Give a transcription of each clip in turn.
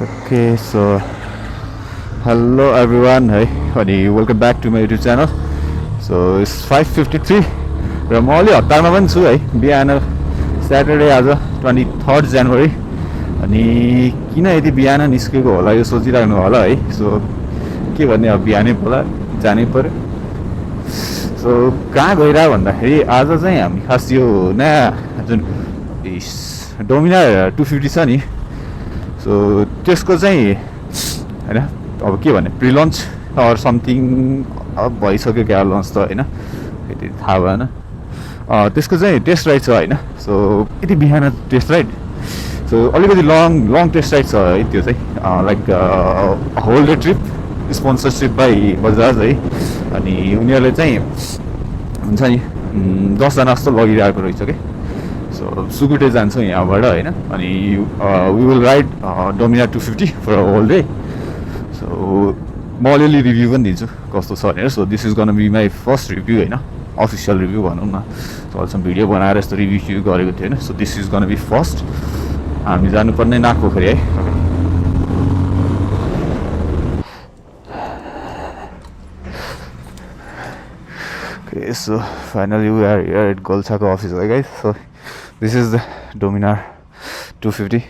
Okay, so hello everyone, hey, अनि welcome back to my YouTube channel. So it's 5:53 र म अलि हतारमा पनि छु है. बिहान Saturday आज 23rd January अनि किन यति बिहान निस्केको होला यो सोचिराख्नु होला है. सो के भन्ने अब बिहानै होला जानै पर्यो. सो कहाँ गइरा भन्दाखेरि आज चाहिँ हामी खास यो नयाँ जुन डोमिनार 250 छ नि, सो त्यसको चाहिँ हैन अब के भन्ने प्री लन्च अर समथिङ अब भइसक्यो क्या लन्च त हैन, त्यति थाहा भएन. त्यसको चाहिँ टेस्ट राइड छ हैन. सो यति बिहान टेस्ट राइड, सो अलिकति लङ टेस्ट राइड छ है. त्यो चाहिँ like whole day trip sponsorship by Bajaj है. अनि उनीहरूले चाहिँ हुन्छ नि 10 जना जस्तो लगिरहेको रहेछ कि. सो सुकुटे जान्छौँ यहाँबाट होइन. अनि we will ride Dominar 250 for a whole day. So म अलिअलि रिभ्यू पनि दिन्छु कस्तो छ भनेर. So this is gonna be my first review होइन, अफिसियल रिभ्यू भनौँ न. सो अहिलेसम्म भिडियो बनाएर यस्तो रिभ्यू गरेको थियो होइन. So this is gonna be first. हामी जानुपर्ने नागपोखरी है. Okay, so finally we are here at Golchako office, right guys? So this is the Dominar 250.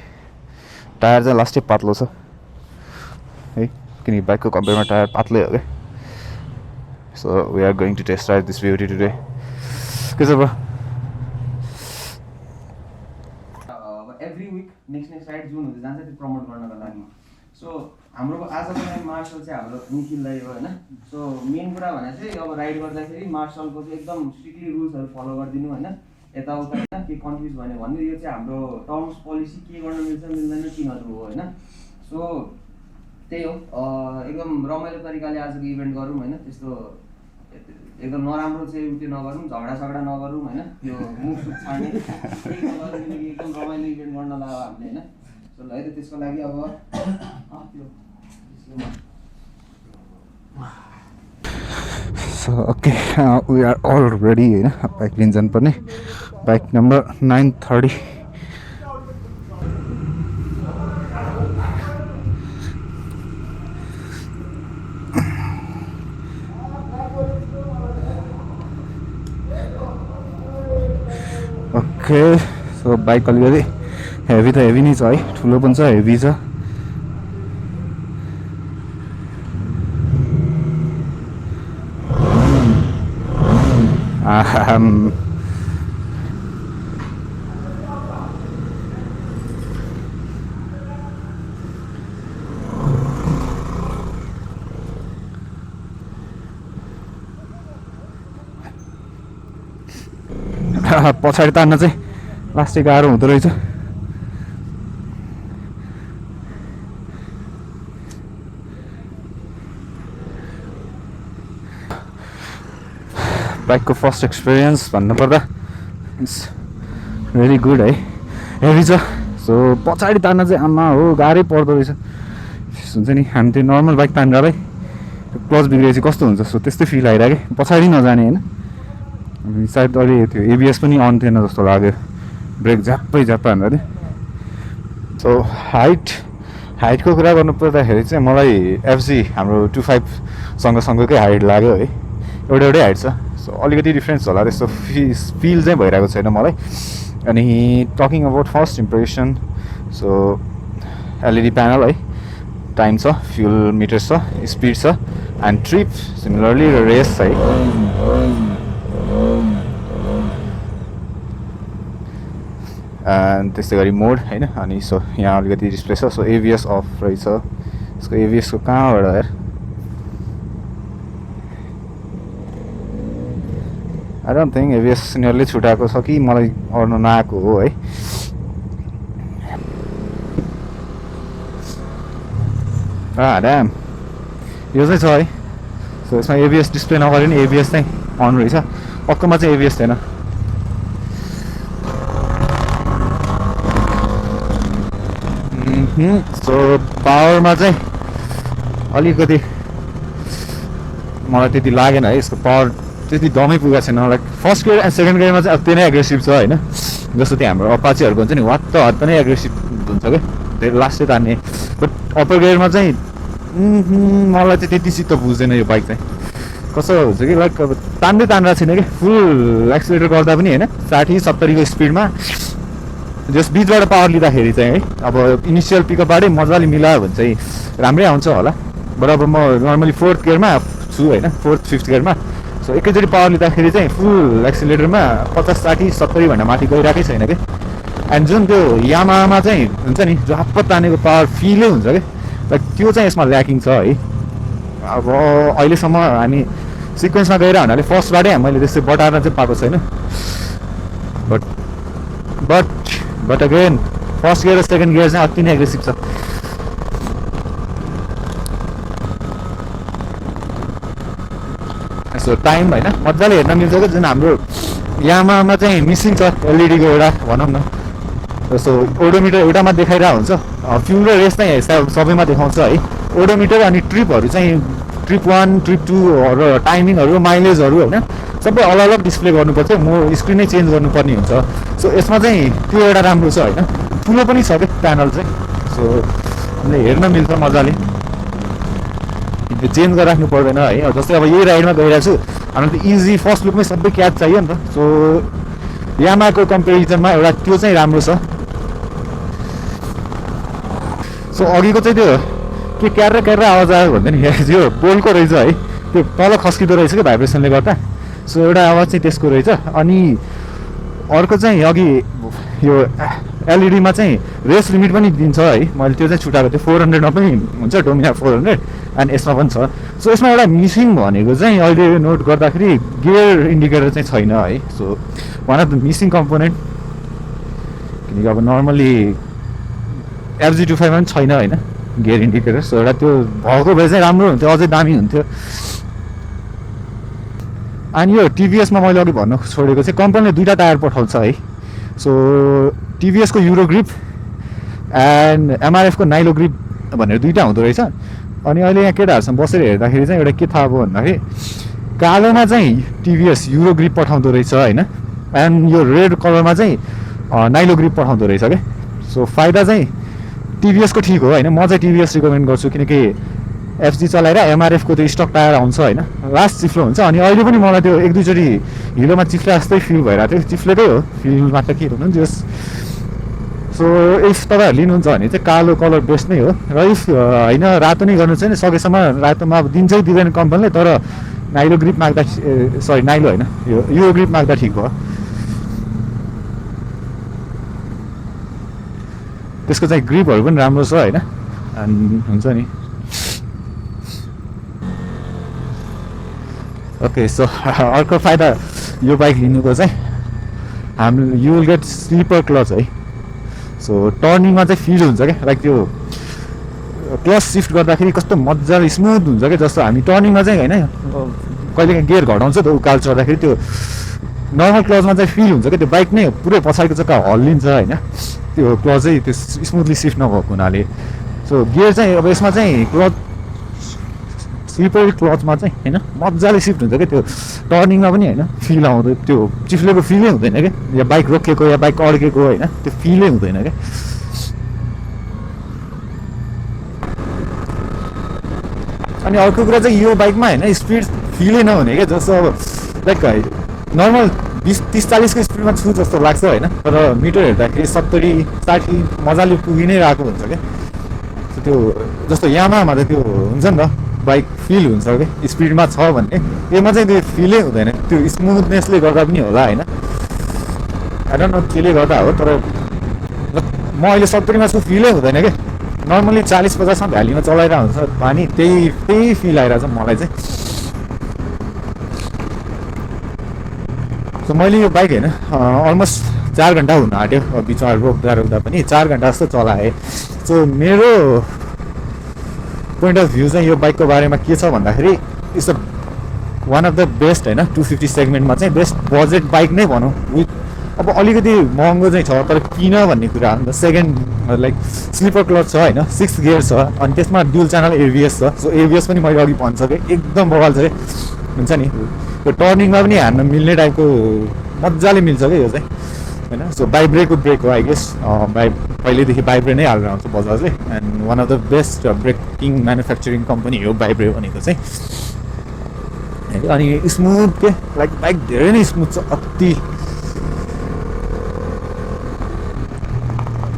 Tyre चाहिँ लास्टै पातलो छ है, किनकि बाइकको कम्पेयरमा टायर पातलै हो क्या. So we are going to test ride this beauty today. के छ ब्रो? अब एभ्री विक नेक्स्ट राइड जुन हुँदै जान्छ त्यो प्रमोट गर्नको लागि. सो हाम्रो आजको लागि मार्सल चाहिँ हाम्रो निखिल दाइ हो होइन. सो मेन कुरा भने चाहिँ अब राइड गर्दाखेरि मार्सलको चाहिँ एकदम स्ट्रिक्टली रुल्सहरू फलो गरिदिनु होइन. यताउता होइन के कन्फ्युज भन्यो भने यो चाहिँ हाम्रो टर्म्स पोलिसी के गर्न मिल्छ मिल्दैन तिनीहरू हो होइन. सो त्यही हो, एकदम रमाइलो तरिकाले आजको इभेन्ट गरौँ होइन. त्यस्तो एकदम नराम्रो चाहिँ त्यो नगरौँ, झगडा नगरौँ होइन. त्यो मुखसुख छाड्ने किनकि एकदम रमाइलो इभेन्ट गर्न लाग्यो हामीले होइन. सो ल है त त्यसको लागि अब त्यो So okay, we are all ready होइन. बाइक लिन जानुपर्ने. Bike number 930. Okay, so bike अलिकति हेभी त हेभी नै छ है, ठुलो पनि छ हेभी छ. पछाडि तान्न चाहिँ लास्टै गाह्रो हुँदो रहेछ. बाइकको फर्स्ट एक्सपिरियन्स भन्नुपर्दा इट्स भेरी गुड है. हेभी छ. सो पछाडि तान्न चाहिँ आमा हो गाह्रै पर्दो रहेछ. हुन्छ नि हामी त्यो नर्मल बाइक तान्दालाई क्लच बिग्रेपछि कस्तो हुन्छ, सो त्यस्तै फिल आइरहेको कि पछाडि नजाने होइन. सायद अलि त्यो एबिएस पनि अन थिएन जस्तो लाग्यो, ब्रेक झ्याप्पै हान्दा नि. सो हाइटको कुरा गर्नुपर्दाखेरि चाहिँ मलाई एफजी हाम्रो 25 सँगसँगकै हाइट लाग्यो है. एउटै हाइट छ. सो अलिकति डिफ्रेन्स होला त्यस्तो फिल चाहिँ भइरहेको छैन मलाई. अनि talking about first impression, so LED panel है, टाइम छ, फ्युल मिटर छ, स्पिड छ, एन्ड ट्रिप सिमिलरली रेस है. एन्ड त्यस्तै गरी मोड होइन. अनि सो यहाँ अलिकति डिस्प्ले छ. सो एबिएस अफ रहेछ. यसको एबिएसको कहाँबाट यार, आई डोन्ट थिङ्क एबिएस यिनीहरूले छुटाएको छ कि मलाई अर्नु नआएको हो है. ड्याम यो चाहिँ छ है. सो यसमा एबिएस डिस्प्ले नगरे नि एबिएस चाहिँ अन रहेछ. अर्कोमा चाहिँ एबिएस थिएन. सो पावरमा चाहिँ अलिकति मलाई त्यति लागेन है. यसको पावर त्यति दमै पुगेको छैन. Like first gear and second गियरमा चाहिँ अब त्यो नै एग्रेसिभ छ होइन. जस्तो त्यहाँ हाम्रो अपाचीहरूको हुन्छ नि वात्त हत्त नै एग्रेसिभ हुन्छ क्या. लास्टै तान्ने बट अप्पर गियरमा चाहिँ मलाई चाहिँ त्यति चित्त बुझ्दैन यो बाइक चाहिँ कसो हुन्छ कि लाइक अब तान्दै तानिरहेको छैन कि फुल एक्सिलेटर गर्दा पनि होइन 60-70को स्पिडमा जस बिचबाट पावर लिँदाखेरि चाहिँ है अब इनिसियल पिकअपबाटै मजाले मिलायो भने चाहिँ राम्रै आउँछ होला बट अब म नर्मली 4th गियरमा छु होइन 4th 5th गियरमा सो एकैचोटि पावर लिँदाखेरि चाहिँ फुल एक्सिलेटरमा 50-60-70 भन्दा माथि गइरहेकै छैन कि एन्ड जुन त्यो यामाहामा चाहिँ हुन्छ नि झप्प तानेको पावर फिलै हुन्छ कि लाइक त्यो चाहिँ यसमा ल्याकिङ छ है अब अहिलेसम्म हामी सिक्वेन्समा गएर हुनाले फर्स्टबाटै मैले त्यस्तै बटार्न चाहिँ पाएको छैन बट अगेन फर्स्ट गियर र सेकेन्ड गियर चाहिँ अति नै एग्रेसिभ छ सो टाइम होइन मजाले हेर्न मिल्छ क्या जुन हाम्रो यामाहामा चाहिँ मिसिङ छ एलइडीको एउटा भनौँ न जस्तो ओडोमिटर एउटामा देखाइरहेको हुन्छ फ्युल र रेस चाहिँ सबैमा देखाउँछ है ओडोमिटर अनि ट्रिपहरू चाहिँ ट्रिप 1 ट्रिप 2 र टाइमिङहरू माइलेजहरू होइन सबै अलग अलग डिस्प्ले गर्नुपर्छ म स्क्रिनै चेन्ज गर्नुपर्ने हुन्छ सो यसमा चाहिँ त्यो एउटा राम्रो छ होइन ठुलो पनि छ क्या प्यानल चाहिँ सो हामीले हेर्न मिल्छ मजाले चेन्ज गरेर राख्नु पर्दैन है जस्तै अब यही राइडमा गइरहेको छु हामीलाई त इजी फर्स्ट लुकमै सबै क्याच चाहियो नि त सो यामाहाको कम्पेरिजनमा एउटा त्यो चाहिँ राम्रो छ सो अघिको चाहिँ त्यो के क्यार आवाज आयो भन्दा नि यो बोलको रहेछ है त्यो तल खस्किँदो रहेछ कि भाइब्रेसनले गर्दा सो एउटा आवाज चाहिँ त्यसको रहेछ अनि अर्को चाहिँ अघि यो एलइडीमा चाहिँ रेस लिमिट पनि दिन्छ है मैले त्यो चाहिँ छुटाएको थिएँ 400मा पनि हुन्छ डोमिना 400 एन्ड यसमा पनि छ सो यसमा एउटा मिसिङ भनेको चाहिँ अहिले नोट गर्दाखेरि गियर इन्डिकेटर चाहिँ छैन है so one of the missing component किनकि अब नर्मली FZ25 मा पनि छैन होइन गियर इन्डिकेटर सो एउटा त्यो भएको भए चाहिँ राम्रो हुन्थ्यो अझै दामी हुन्थ्यो अनि यो टिभीएसमा मैले अघि भन्नु छोडेको चाहिँ कम्पनीले 2टा टायर पठाउँछ है सो टिभीएसको युरो ग्रिप एन्ड एमआरएफको नाइलो ग्रिप भनेर 2टा हुँदो रहेछ अनि अहिले यहाँ केटाहरूसँग बसेर हेर्दाखेरि चाहिँ एउटा के थाहा भयो भन्दाखेरि कालोमा चाहिँ टिभीएस युरो ग्रिप पठाउँदो रहेछ होइन एन्ड यो रेड कलरमा चाहिँ नाइलो ग्रिप पठाउँदो रहेछ क्या सो फाइदा चाहिँ टिभीएसको ठिक हो होइन म चाहिँ टिभीएस रिकमेन्ड गर्छु किनकि एफजी चलाएर एमआरएफको त्यो स्टक टायर आउँछ होइन लास्ट चिफ्लो हुन्छ अनि अहिले पनि मलाई त्यो 1-2 चोटि हिलोमा चिफ्ले जस्तै फिल भइरहेको थियो चिफ्लेकै हो फिलमा त के हुनु त्यस सो इफ तपाईँहरू लिनुहुन्छ भने चाहिँ कालो कलर बेस्ट नै हो र इफ होइन रातो नै गर्नु चाहिँ सकेसम्म रातोमा अब दिन्छै दिँदैन कम्पनीले तर नाइलो ग्रिप माग्दा सरी नाइलो होइन यो ग्रिप माग्दा ठिक भयो त्यसको चाहिँ ग्रिपहरू पनि राम्रो छ होइन अनि हुन्छ नि ओके सो अर्को फाइदा यो बाइक लिनुको चाहिँ हामी you will get slipper clutch है सो टर्निङमा चाहिँ फिल हुन्छ क्या लाइक त्यो क्लच सिफ्ट गर्दाखेरि कस्तो मजाले स्मुथ हुन्छ क्या जस्तो हामी टर्निङमा चाहिँ होइन कहिले गियर घटाउँछ त उकालो चढ्दाखेरि त्यो नर्मल क्लचमा चाहिँ फिल हुन्छ क्या त्यो बाइक नै पुरै पछाडिको चक्का हल्लिन्छ होइन त्यो क्लच चाहिँ त्यो स्मुथली सिफ्ट नभएको हुनाले सो गियर चाहिँ अब यसमा चाहिँ क्लच स्लिपर क्लचमा चाहिँ होइन मजाले सिफ्ट हुन्छ क्या त्यो टर्निङमा पनि होइन फिल आउँदैन त्यो चिफ्लेको फिलै हुँदैन क्या या बाइक रोकिएको या बाइक अड्केको होइन त्यो फिलै हुँदैन क्या अनि अर्को कुरा चाहिँ यो बाइकमा होइन स्पिड फिलै नहुने क्या जस्तो अब लाइक नर्मल 20-30-40 को स्पिडमा छु जस्तो लाग्छ होइन तर मिटर हेर्दाखेरि 70-60 मजाले पुगि नै रहेको हुन्छ क्या त्यो जस्तो यामाहामा त त्यो हुन्छ नि त बाइक फिल हुन्छ क्या स्पिडमा छ भन्ने यसमा चाहिँ त्यो फिलै हुँदैन त्यो स्मुथनेसले गर्दा पनि होला होइन आई डोन्ट नो केले गर्दा हो तर म अहिले 70मा छु फिलै हुँदैन क्या नर्मली 40-50मा भ्यालीमा चलाइरहेको हुन्छ पानी त्यही फिल आइरहेको छ मलाई चाहिँ सो मैले यो बाइक होइन अलमोस्ट 4 घन्टा हुन आँट्यो बिचमा रोक्दा पनि 4 घन्टा जस्तो चलाएँ सो मेरो पोइन्ट अफ भ्यू चाहिँ यो बाइकको बारेमा के छ भन्दाखेरि it's a one of the best होइन 250 सेगमेन्टमा चाहिँ बेस्ट बजेट बाइक नै भनौँ विथ अब अलिकति महँगो चाहिँ छ तर किन भन्ने कुरा हो नि त सेकेन्ड लाइक स्लिपर क्लच छ होइन 6 गियर छ अनि त्यसमा ड्युल च्यानल एबिएस छ सो एबिएस पनि मैले अघि भनिसकेँ एकदम बवाल छ क्या हुन्छ नि यो टर्निङमा पनि हान्न मिल्ने टाइपको मजाले मिल्छ क्या यो चाहिँ होइन. सो बाइब्रेको ब्रेक हो आई गेस. पहिल्यैदेखि बाइब्रे नै हालेर आउँछ बजाजले. And one of the best braking manufacturing company हो बाइब्रे भनेको चाहिँ. अनि स्मुथ के लाइक बाइक धेरै नै स्मुथ छ. अति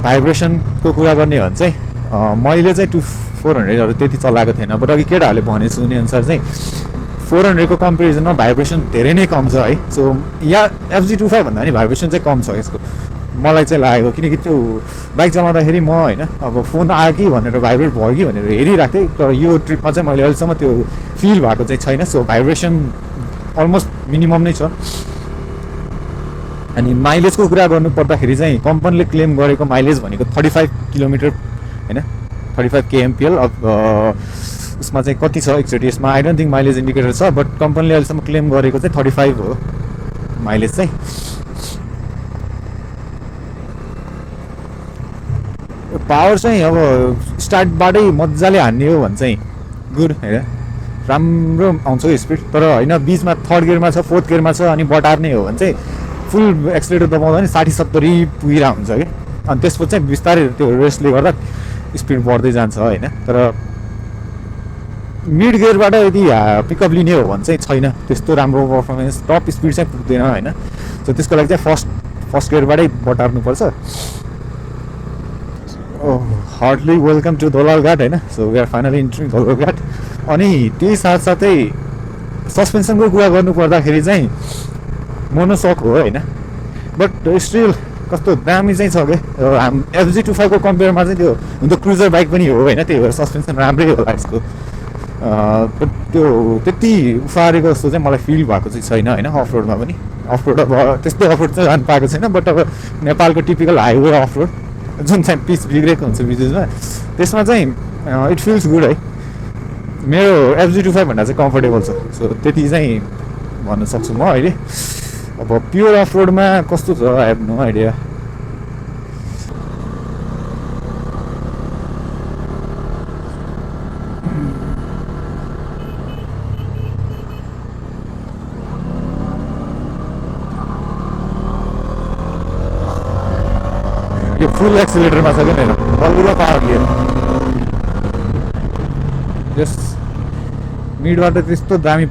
भाइब्रेसनको कुरा गर्ने हो भने चाहिँ मैले चाहिँ 400हरू त्यति चलाएको थिएन. बट अघि केटाहरूले भने सुने अनुसार चाहिँ 400को कम्पेरिजनमा भाइब्रेसन धेरै नै कम छ है. सो या FZ25 भन्दा पनि भाइब्रेसन चाहिँ कम छ यसको मलाई चाहिँ लागेको. किनकि त्यो बाइक चलाउँदाखेरि म होइन अब फोन आयो कि भनेर भाइब्रेट भयो कि भनेर हेरिरहेको थिएँ. तर यो ट्रिपमा चाहिँ मैले अहिलेसम्म त्यो फिल भएको चाहिँ छैन. सो भाइब्रेसन अलमोस्ट मिनिमम नै छ. अनि माइलेजको कुरा गर्नु पर्दाखेरि चाहिँ कम्पनीले क्लेम गरेको माइलेज भनेको 35 किलोमिटर होइन 35 kmpl. अब उसमा चाहिँ कति छ एकचोटि यसमा I don't think mileage indicator छ. बट कम्पनीले अहिलेसम्म क्लेम गरेको चाहिँ 35 हो माइलेज चाहिँ. पावर चाहिँ अब स्टार्टबाटै मजाले हान्ने हो भने चाहिँ गुड होइन राम्रो आउँछ स्पिड. तर होइन बिचमा थर्ड गियरमा छ फोर्थ गियरमा छ अनि बटार्ने हो भने चाहिँ फुल एक्सिलेटर दबाउँदा पनि 60-70 पुगिरहेको हुन्छ कि. अनि त्यसपछि चाहिँ बिस्तारै त्यो रेस्टले गर्दा स्पिड बढ्दै जान्छ होइन. तर मिड गियरबाट यदि पिकअप लिने हो भने चाहिँ छैन त्यस्तो राम्रो पर्फर्मेन्स. टप स्पिड चाहिँ पुग्दैन होइन. सो त्यसको लागि चाहिँ फर्स्ट गियरबाटै बटार्नुपर्छ. हार्डली वेलकम टु धोलाघाट होइन. So we are finally entering Dholaghat. अनि त्यही साथसाथै सस्पेन्सनको कुरा गर्नु पर्दाखेरि चाहिँ मोनोसक हो होइन. बट स्टिल कस्तो दामी चाहिँ छ क्या. FZ25 को कम्पेयरमा चाहिँ त्यो हुन त क्रुजर बाइक पनि हो होइन. त्यही भएर सस्पेन्सन राम्रै होला यसको. त्यो त्यति उफारेको जस्तो चाहिँ मलाई फिल भएको चाहिँ छैन होइन. अफरोडमा पनि अफरोड अब त्यस्तो अफरोड चाहिँ जानु पाएको छैन. बट अब नेपालको टिपिकल हाइवे अफरोड जुन चाहिँ पिच बिग्रेको हुन्छ बिचमा त्यसमा चाहिँ इट फिल्स गुड है. मेरो FZ25 भन्दा चाहिँ कम्फर्टेबल छ. सो त्यति चाहिँ भन्न सक्छु म अहिले. अब प्योर अफरोडमा कस्तो छ आई हेभ नो आइडिया. यो फुल एक्सिलेटरमा छ क्या मेरो बल्ल पावर गियर. यस मिडबाट त्यस्तो दामी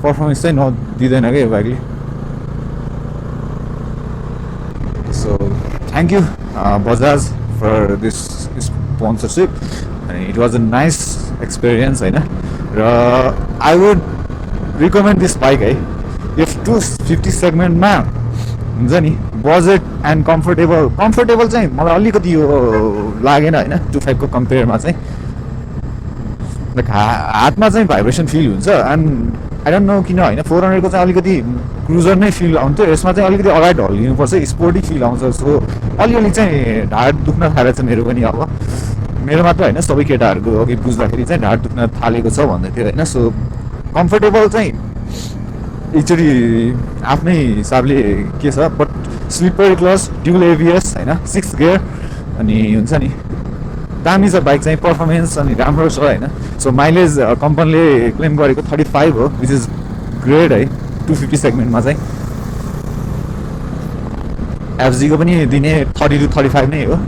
पर्फर्मेन्स चाहिँ नदिँदैन क्या यो बाइकले. So thank you Bajaj for this sponsorship. अनि it was a nice experience होइन. र I would recommend this bike है. यो 250 सेगमेन्टमा हुन्छ नि बजेट एन्ड कम्फर्टेबल चाहिँ मलाई अलिकति यो लागेन होइन 25 को कम्पेयरमा चाहिँ. लाइक हातमा चाहिँ भाइब्रेसन फिल हुन्छ. एन्ड आई डोन्ट नो किन होइन 400 को चाहिँ अलिकति क्रुजर नै फिल आउँथ्यो. यसमा चाहिँ अलिकति अगाडि ढल्लिनुपर्छ स्पोर्टी फिल आउँछ. सो अलिअलि चाहिँ ढाड दुख्न थालेको छ मेरो पनि. अब मेरो मात्र होइन सबै केटाहरूको अघि बुझ्दाखेरि चाहिँ ढाड दुख्न थालेको छ भन्दै थियो होइन. सो कम्फर्टेबल चाहिँ एकचोटि आफ्नै हिसाबले के छ. But slipper clutch dual ABS होइन 6 गियर अनि हुन्छ नि दामी छ बाइक चाहिँ. पर्फर्मेन्स अनि राम्रो छ होइन. सो माइलेज कम्पनीले क्लेम गरेको 35 हो विच इज ग्रेट है 250 सेगमेन्टमा चाहिँ. FZ को पनि दिने 30-35 नै हो.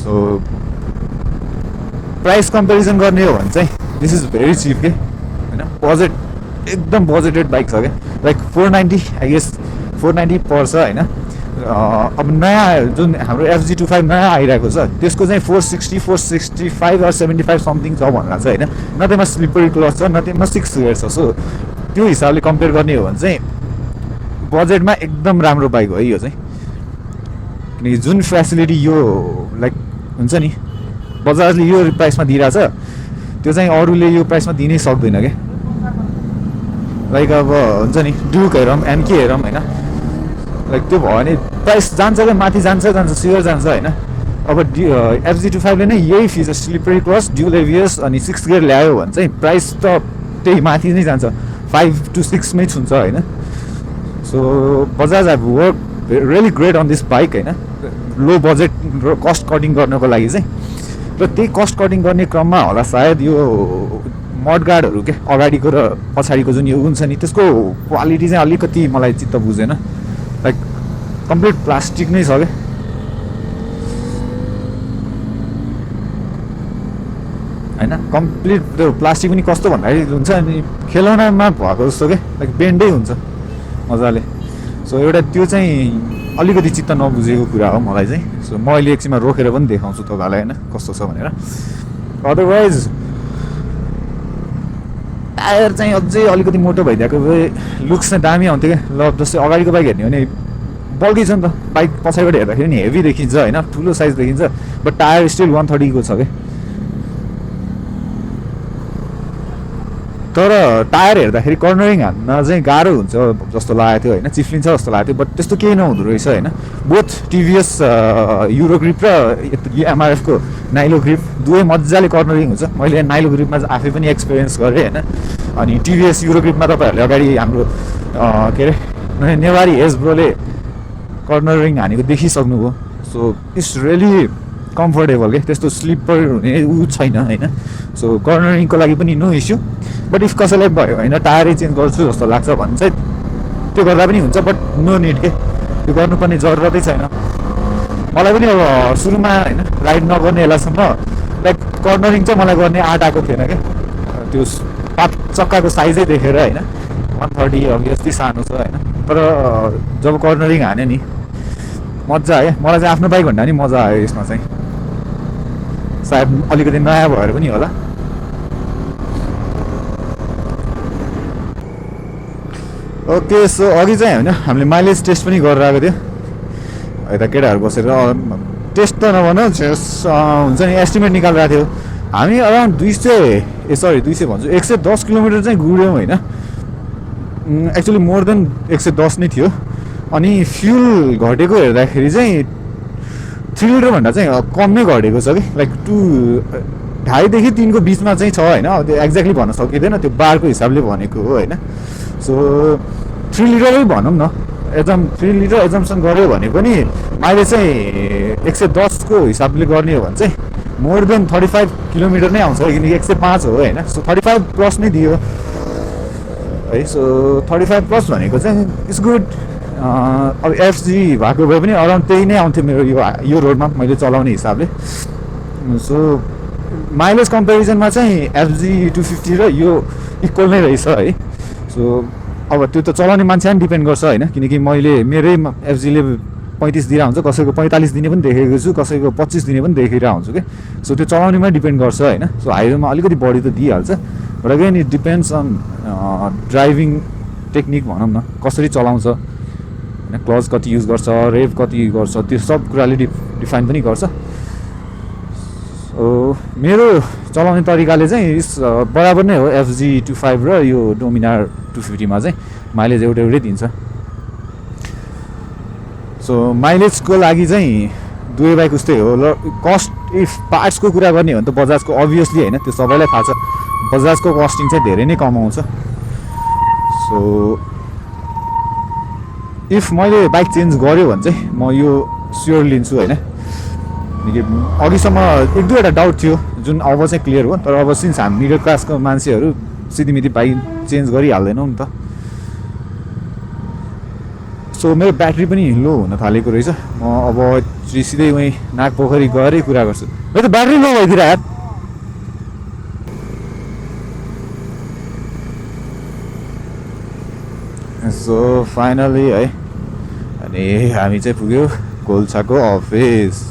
सो प्राइस कम्पेरिजन गर्ने हो भने चाहिँ दिस इज भेरी चिप के होइन. बजेट एकदम बजेटेड बाइक छ क्या. लाइक 490 आई गेस 490 पर्छ होइन. अब नयाँ जुन हाम्रो FZ25 नयाँ आइरहेको छ त्यसको चाहिँ 460, 465 or 75 समथिङ छ भनेर चाहिँ होइन. न त्यसमा स्लिपर क्लच छ न त्यसमा 6 गियर छ. सो त्यो हिसाबले कम्पेयर गर्ने हो भने चाहिँ बजेटमा एकदम राम्रो बाइक हो है यो चाहिँ. किनकि जुन फेसिलिटी यो लाइक हुन्छ नि बजाजले यो प्राइसमा दिइरहेछ त्यो चाहिँ अरूले यो प्राइसमा दिनै सक्दैन क्या. लाइक अब हुन्छ नि ड्युक हेरौँ MK हेरौँ होइन. लाइक त्यो भयो भने प्राइस जान्छ क्या माथि जान्छ सियर जान्छ होइन. अब FZ25 ले नै यही feature slippery clutch dual ABS अनि 6 गियर ल्यायो भने चाहिँ प्राइस त त्यही माथि नै जान्छ 5 to 6 मै छुन्छ होइन. So Bajaj have work really great on this bike होइन. लो बजेट र कस्ट कटिङ गर्नको लागि चाहिँ. र त्यही कस्ट कटिङ गर्ने क्रममा होला सायद यो मडगार्डहरू के अगाडिको र पछाडिको जुन यो हुन्छ नि त्यसको क्वालिटी चाहिँ अलिकति मलाई चित्त बुझेन. लाइक कम्प्लिट प्लास्टिक नै छ क्या होइन कम्प्लिट त्यो प्लास्टिक पनि कस्तो भन्दाखेरि हुन्छ अनि खेलौनामा भएको जस्तो क्या लाइक बेन्डै हुन्छ मजाले सो एउटा त्यो चाहिँ अलिकति चित्त नबुझेको कुरा हो मलाई चाहिँ सो म अहिले एकछिनमा रोकेर पनि देखाउँछु तपाईँलाई होइन कस्तो छ भनेर अदरवाइज टायर चाहिँ अझै अलिकति मोटो भइदिएको भए लुक्स चाहिँ दामी आउँथ्यो क्या ल जस्तै अगाडिको बाइक हेर्ने भने बल्की छ नि त बाइक पछाडिबाट हेर्दाखेरि नि हेभी देखिन्छ होइन ठुलो साइज देखिन्छ बट टायर स्टिल 130 को छ क्या तर टायर हेर्दाखेरि कर्नरिङ हान्न चाहिँ गाह्रो हुन्छ जस्तो लागेको थियो होइन चिफ्लिन्छ जस्तो लागेको थियो बट त्यस्तो केही नहुँदो रहेछ होइन बोथ टिभिएस युरो ग्रिप र एमआरएफको नाइलो ग्रिप दुवै मजाले कर्नरिङ हुन्छ मैले नाइलो ग्रिपमा चाहिँ आफै पनि एक्सपिरियन्स गरेँ होइन अनि टिभिएस युरो ग्रिपमा तपाईँहरूले अगाडि हाम्रो के अरे नेवारी एज ब्रोले कर्नरिङ हानेको देखिसक्नुभयो सो इट्स रियली कम्फोर्टेबल के त्यस्तो स्लिपर हुने ऊ छैन होइन सो कर्नरिङको लागि पनि नो इस्यु बट इफ कसैलाई भयो होइन टायरै चेन्ज गर्छु जस्तो लाग्छ भने चाहिँ त्यो गर्दा पनि हुन्छ बट नो निड के त्यो गर्नुपर्ने जरुरतै छैन मलाई पनि अब सुरुमा होइन राइड नगर्ने बेलासम्म लाइक कर्नरिङ चाहिँ मलाई गर्ने आँट आएको थिएन क्या त्यो चक्काको साइजै देखेर होइन 130 अभियसली सानो छ होइन तर जब कर्नरिङ हाने नि मजा आयो मलाई चाहिँ आफ्नो बाइक भन्दा नि मजा आयो यसमा चाहिँ सायद अलिकति नयाँ भएर पनि होला ओके सो अघि चाहिँ होइन हामीले माइलेज टेस्ट पनि गरेर आएको थियो यता केटाहरू बसेर टेस्ट त नभन हुन्छ नि एस्टिमेट निकालिरहेको थियो हामी अराउन्ड 200 भन्छु 110 किलोमिटर चाहिँ गुड्यौँ होइन एक्चुअली मोर देन 110 नै थियो अनि फ्युल घटेको हेर्दाखेरि चाहिँ 3 लिटर भन्दा चाहिँ कम नै घटेको छ कि लाइक 2.5 देखि 3 को बिचमा चाहिँ छ होइन त्यो एक्ज्याक्टली भन्न सकिँदैन त्यो बारको हिसाबले भनेको हो होइन सो 3 लिटरै भनौँ न 3 लिटर एजम्सन गऱ्यो भने पनि माइलेज चाहिँ 110 को हिसाबले गर्ने हो भने चाहिँ मोर देन 35 किलोमिटर नै आउँछ किनकि 105 हो होइन सो 35 प्लस नै दियो है सो 35 प्लस भनेको चाहिँ इट्स गुड अब एफजी भएको भए पनि अराउन्ड त्यही नै आउँथ्यो मेरो यो रोडमा मैले चलाउने हिसाबले सो माइलेज कम्पेरिजनमा चाहिँ एफजी 250 र यो इक्वल नै रहेछ है सो अब त्यो त चलाउने मान्छे पनि डिपेन्ड गर्छ होइन किनकि मैले मेरै एफजीले 35 दिएर हुन्छ कसैको 45 दिने पनि देखेको छु कसैको 25 दिने पनि देखिरहेको हुन्छु कि सो त्यो चलाउनेमा डिपेन्ड गर्छ होइन सो हाइवेमा अलिकति बढी त दिइहाल्छ but again it depends on driving technique भनौँ न कसरी चलाउँछ होइन क्लच कति युज गर्छ रेभ कति गर्छ त्यो सब कुराले डिफाइन पनि गर्छ सो मेरो चलाउने तरिकाले चाहिँ बराबर नै हो एफजी 25 र यो डोमिनार 250 मा चाहिँ माइलेज एउटै दिन्छ सो माइलेजको लागि चाहिँ दुवै बाइक उस्तै हो र कस्ट इफ पार्ट्सको कुरा गर्ने हो भने त बजाजको अभियसली होइन त्यो सबैलाई थाहा छ बजाजको कस्टिङ चाहिँ धेरै नै कम आउँछ सो इफ मैले बाइक चेन्ज गऱ्यो भने चाहिँ म यो स्योर लिन्छु होइन किनकि अघिसम्म 1-2वटा डाउट थियो जुन अब चाहिँ क्लियर हो तर अब सिन्स हामी मिडल क्लासको मान्छेहरू सिधीमिधी बाइक चेन्ज गरिहाल्दैनौँ नि त सो मेरो ब्याट्री पनि लो हुन थालेको रहेछ म अब सिधै उहीँ नागपोखरी गएरै कुरा गर्छु मेरो त ब्याट्री लो भइदिएर यार सो फाइनली है अनि हामी चाहिँ पुग्यो गोल्छाको अफिस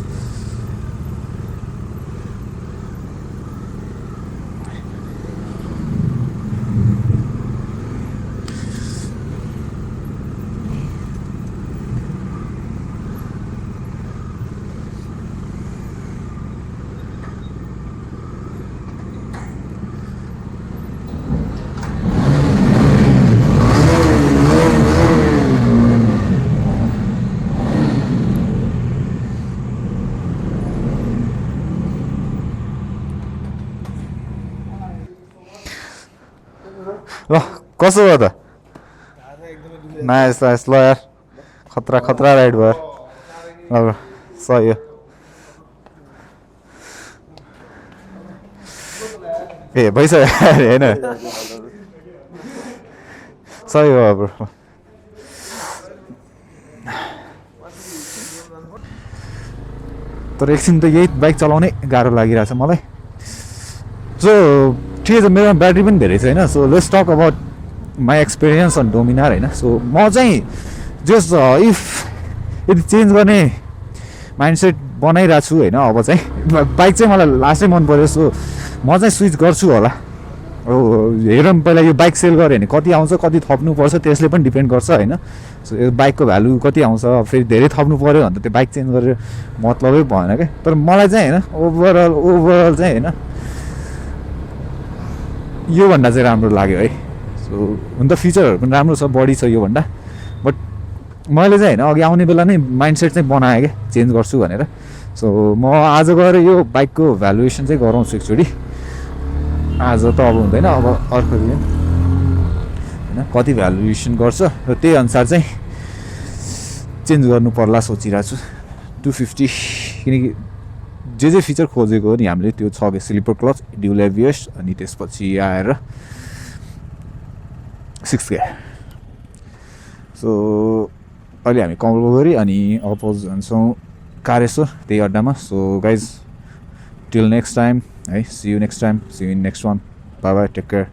ल कसो भयो त नाइस नाइस ल यार खतरा खतरा राइड भयो अब सही हो ए भइसक्यो होइन तर एकछिन त यही बाइक चलाउनै गाह्रो लागिरहेछ मलाई। सो ठिकै छ, मेरोमा ब्याट्री पनि धेरै छैन। So let's talk about my experience on Dominar होइन। सो म चाहिँ जस्ट इफ यदि चेन्ज गर्ने माइन्डसेट बनाइरहेको छु होइन, अब चाहिँ बाइक चाहिँ मलाई लास्टै मन पऱ्यो। सो म चाहिँ स्विच गर्छु होला। अब हेरौँ पहिला यो बाइक सेल गऱ्यो भने कति आउँछ, कति थप्नुपर्छ, त्यसले पनि डिपेन्ड गर्छ होइन। सो यो बाइकको भ्यालु कति आउँछ, फेरि धेरै थप्नु पऱ्यो भने त त्यो बाइक चेन्ज गरेर मतलबै भएन क्या। तर मलाई चाहिँ होइन ओभरअल चाहिँ होइन योभन्दा चाहिँ राम्रो लाग्यो है। सो हुन त फिचरहरू पनि राम्रो छ, बडी छ योभन्दा, बट मैले चाहिँ होइन अघि आउने बेला नै माइन्डसेट चाहिँ बनाएँ क्या चेन्ज गर्छु भनेर। सो म आज गएर यो बाइकको भ्यालुएसन चाहिँ गराउँछु एकचोटि। आज त अब हुँदैन, अब अर्को दिन होइन कति भ्यालुएसन गर्छ र त्यही अनुसार चाहिँ चेन्ज गर्नु पर्ला सोचिरहेको छु। 250 किनकि जे फिचर खोजेको हो नि हामीले त्यो छ कि स्लिपर क्लच, ड्युल एबिएस, अनि त्यसपछि आएर 6 गियर। सो अहिले हामी कमलपोखरी अनि अपोज जान्छौँ कारेश्वर त्यही अड्डामा। So guys till next time है, see you next time, see you in next one, bye bye, take care.